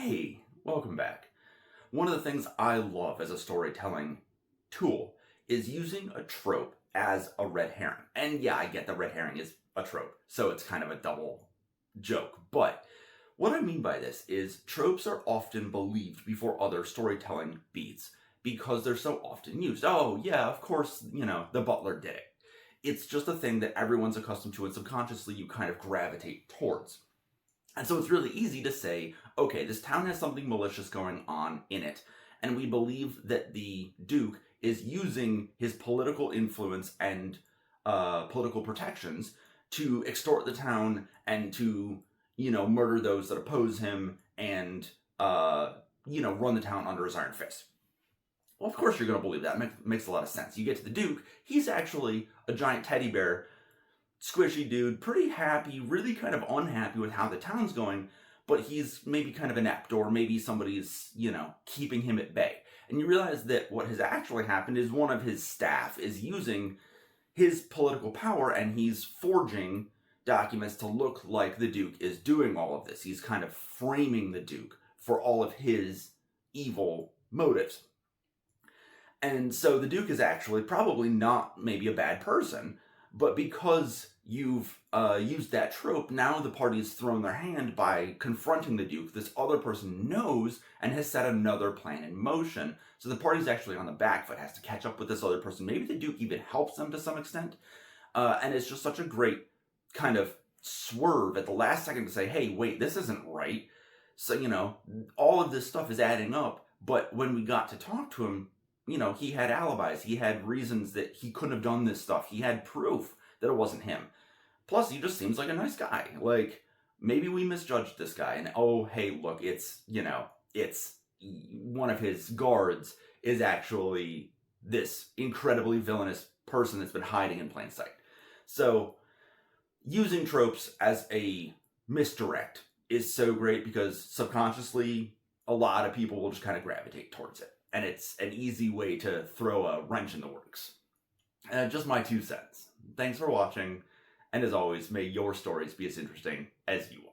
Hey, welcome back. One of the things I love as a storytelling tool is using a trope as a red herring. And yeah, I get the red herring is a trope, so it's kind of a double joke. But what I mean by this is tropes are often believed before other storytelling beats because they're so often used. Oh, yeah, of course, the butler did it. It's just a thing that everyone's accustomed to, and subconsciously you kind of gravitate towards. And so it's really easy to say, okay, this town has something malicious going on in it, and we believe that the Duke is using his political influence and political protections to extort the town and to, murder those that oppose him and, run the town under his iron fist. Well, of course you're going to believe that. It makes a lot of sense. You get to the Duke, he's actually a giant teddy bear, squishy dude, pretty happy, really kind of unhappy with how the town's going, but he's maybe kind of inept, or maybe somebody's, keeping him at bay. And you realize that what has actually happened is one of his staff is using his political power and he's forging documents to look like the Duke is doing all of this. He's kind of framing the Duke for all of his evil motives. And so the Duke is actually probably not maybe a bad person, but because you've used that trope, now the party's thrown their hand by confronting the Duke. This other person knows and has set another plan in motion. So the party's actually on the back foot, has to catch up with this other person. Maybe the Duke even helps them to some extent. And it's just such a great kind of swerve at the last second to say, hey, wait, this isn't right. So, all of this stuff is adding up. But when we got to talk to him, he had alibis. He had reasons that he couldn't have done this stuff. He had proof that it wasn't him. Plus, he just seems like a nice guy. Like, maybe we misjudged this guy. And, oh, hey, look, it's one of his guards is actually this incredibly villainous person that's been hiding in plain sight. So, using tropes as a misdirect is so great because subconsciously, a lot of people will just kind of gravitate towards it. And it's an easy way to throw a wrench in the works. Just my 2 cents. Thanks for watching, and as always, may your stories be as interesting as you are.